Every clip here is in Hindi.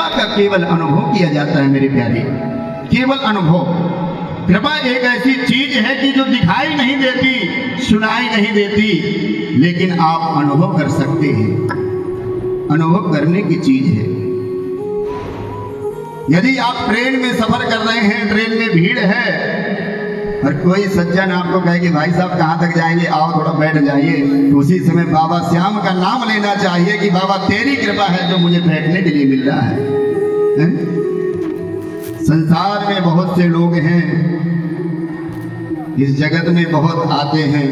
कृपा का केवल अनुभव किया जाता है मेरे प्यारे, केवल अनुभव। कृपा एक ऐसी चीज है कि जो दिखाई नहीं देती, सुनाई नहीं देती, लेकिन आप अनुभव कर सकते हैं, अनुभव करने की चीज है। यदि आप ट्रेन में सफर कर रहे हैं, ट्रेन में भीड़ है और कोई सज्जन आपको कहे कि भाई साहब कहाँ तक जाएंगे, आओ थोड़ा बैठ जाइए, तो उसी समय बाबा श्याम का नाम लेना चाहिए कि बाबा तेरी कृपा है जो मुझे बैठने के लिए मिल रहा है। संसार में बहुत से लोग हैं, इस जगत में बहुत आते हैं,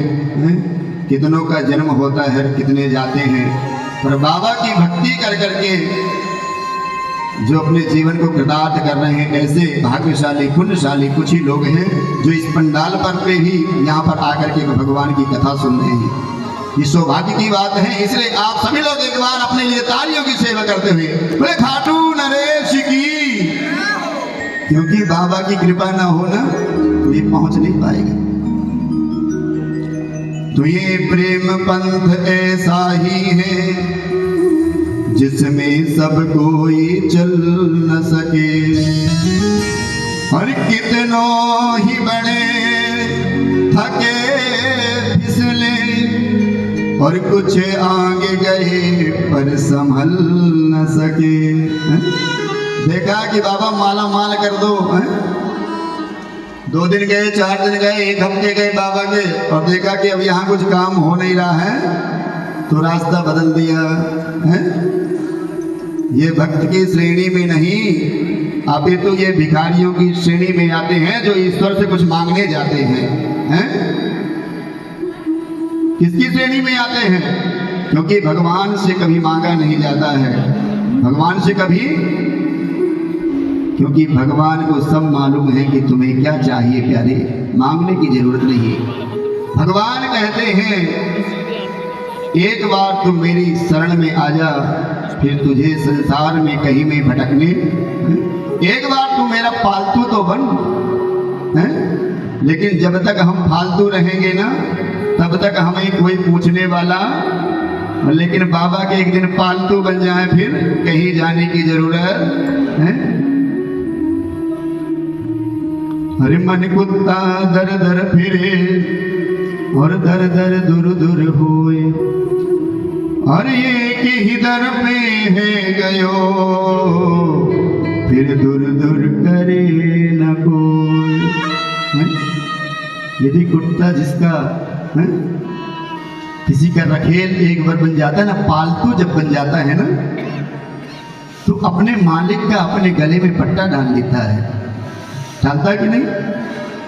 कितनों का जन्म होता है, कितने जाते हैं, पर बाबा की भक्ति कर करके जो अपने जीवन को कृतार्थ कर रहे हैं, ऐसे भाग्यशाली पुण्यशाली कुछ ही लोग हैं जो इस पंडाल पर पे ही यहाँ पर आकर के भगवान की कथा सुन रहे हैं। ये सौभाग्य की बात है। इसलिए आप सभी लोग एक बार अपने लिए तालियों की सेवा करते हुए बोले खाटू नरेश की, क्योंकि बाबा की कृपा ना हो ना तो ये पहुंच नहीं पाएगा। तो ये प्रेम पंथ ऐसा ही है जिसमें सब कोई चल न सके, और कितनों ही बड़े थके फिसले, और कुछ आगे गए पर संभल न सके। देखा कि बाबा माला माल कर दो, 2 दिन गए, 4 दिन गए, 1 हफ्ते गए बाबा के, और देखा कि अब यहाँ कुछ काम हो नहीं रहा है तो रास्ता बदल दिया है। ये भक्त की श्रेणी में नहीं आते, तो ये भिखारियों की श्रेणी में आते हैं जो ईश्वर से कुछ मांगने जाते हैं। किसकी श्रेणी में आते हैं? क्योंकि भगवान से कभी मांगा नहीं जाता है, भगवान से कभी, क्योंकि भगवान को सब मालूम है कि तुम्हें क्या चाहिए प्यारे, मांगने की जरूरत नहीं है। भगवान कहते हैं एक बार तुम मेरी शरण में आ जा, फिर तुझे संसार में कहीं में भटकने, एक बार तू मेरा पालतू तो बन, लेकिन जब तक हम फालतू रहेंगे ना तब तक हमें कोई पूछने वाला, लेकिन बाबा के एक दिन पालतू बन जाए फिर कहीं जाने की जरूरत है। अरे मन कुत्ता दर दर फिरे और दर दर दूर दूर होए, और एक ही दर पे है गयो, फिर दूर दूर करे न कोई। यदि कुत्ता जिसका किसी का रखेल एक बार बन जाता है ना, पालतू जब बन जाता है ना, तो अपने मालिक का अपने गले में पट्टा डाल देता है, डालता कि नहीं?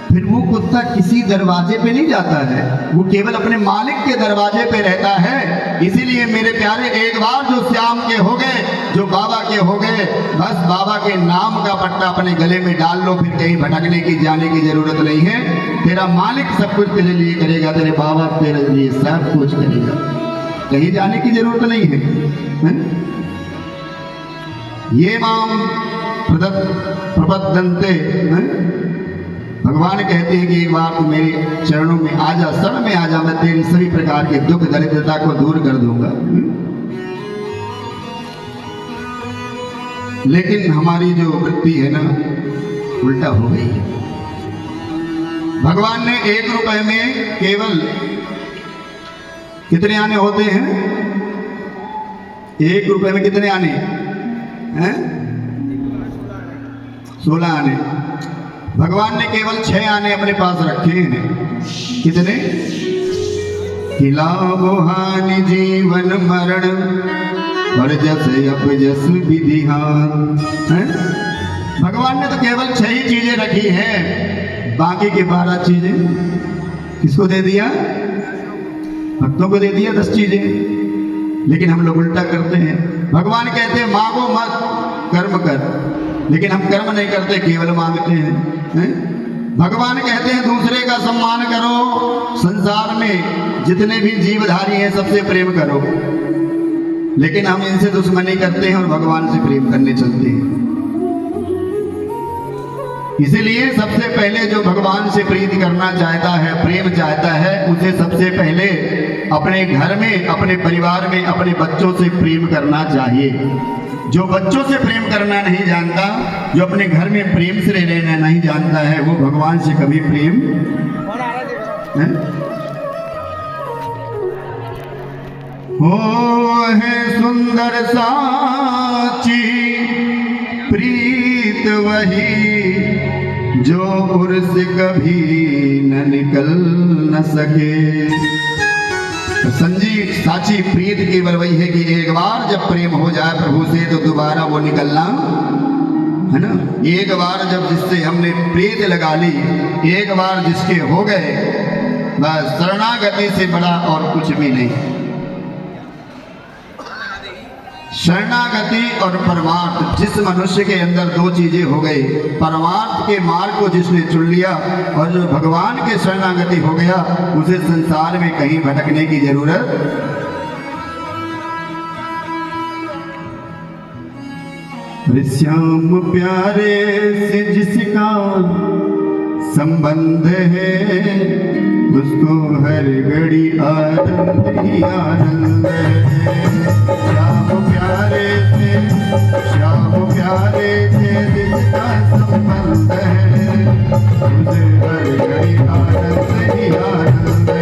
फिर वो कुत्ता किसी दरवाजे पे नहीं जाता है, वो केवल अपने मालिक के दरवाजे पे रहता है। इसीलिए मेरे प्यारे एक बार जो श्याम के हो गए, जो बाबा के हो गए, बस बाबा के नाम का पट्टा अपने गले में डाल लो, फिर कहीं भटकने की जाने की जरूरत नहीं है। तेरा मालिक सब कुछ तेरे लिए करेगा, तेरे बाबा तेरे लिए सब कुछ करेगा, कहीं जाने की जरूरत नहीं है। ये माम प्रबद्धन्ते, भगवान कहते हैं कि एक बार तू मेरे चरणों में आ जा, शरण में आ जा, मैं तेरी सभी प्रकार के दुख दरिद्रता को दूर कर दूंगा। लेकिन हमारी जो वृत्ति है ना उल्टा हो गई है। भगवान ने 1 रुपए में केवल कितने आने होते हैं? 1 रुपए में कितने आने हैं? 16 आने। भगवान ने केवल 6 आने अपने पास रखे हैं। कितने? लाभ हानि जीवन मरण और जस अपजस विधिहान। भगवान ने तो केवल 6 ही चीजें रखी हैं, बाकी के 12 चीजें किसको दे दिया? भक्तों को दे दिया 10 चीजें। लेकिन हम लोग उल्टा करते हैं। भगवान कहते हैं मांगो मत, कर्म कर, लेकिन हम कर्म नहीं करते, केवल मांगते हैं। भगवान कहते हैं दूसरे का सम्मान करो, संसार में जितने भी जीवधारी हैं सबसे प्रेम करो, लेकिन हम इनसे दुश्मनी करते हैं और भगवान से प्रेम करने चलते हैं। इसीलिए सबसे पहले जो भगवान से प्रीति करना चाहता है, प्रेम चाहता है, उसे सबसे पहले अपने घर में, अपने परिवार में, अपने बच्चों से प्रेम करना चाहिए। जो बच्चों से प्रेम करना नहीं जानता, जो अपने घर में प्रेम से रहना नहीं जानता है, वो भगवान से कभी प्रेम है? हो है सुंदर साची प्रीत वही, जो उर्स कभी न निकल न सके। तो संजीव साची प्रीत केवल वही है कि एक बार जब प्रेम हो जाए प्रभु से तो दोबारा वो निकलना है ना। एक बार जब जिससे हमने प्रीत लगा ली, एक बार जिसके हो गए, बस शरणागति से बड़ा और कुछ भी नहीं। शरणागति और परमार्थ, जिस मनुष्य के अंदर दो चीजें हो गई, परमार्थ के मार्ग को जिसने चुन लिया और जो भगवान के शरणागति हो गया, उसे संसार में कहीं भटकने की जरूरत। श्याम प्यारे से जिसका संबंध है, उसको हर घड़ी आनंद ही आनंद है। श्याम प्यारे से जिसका संबंध है, उसे हर घड़ी आनंद ही आनंद है।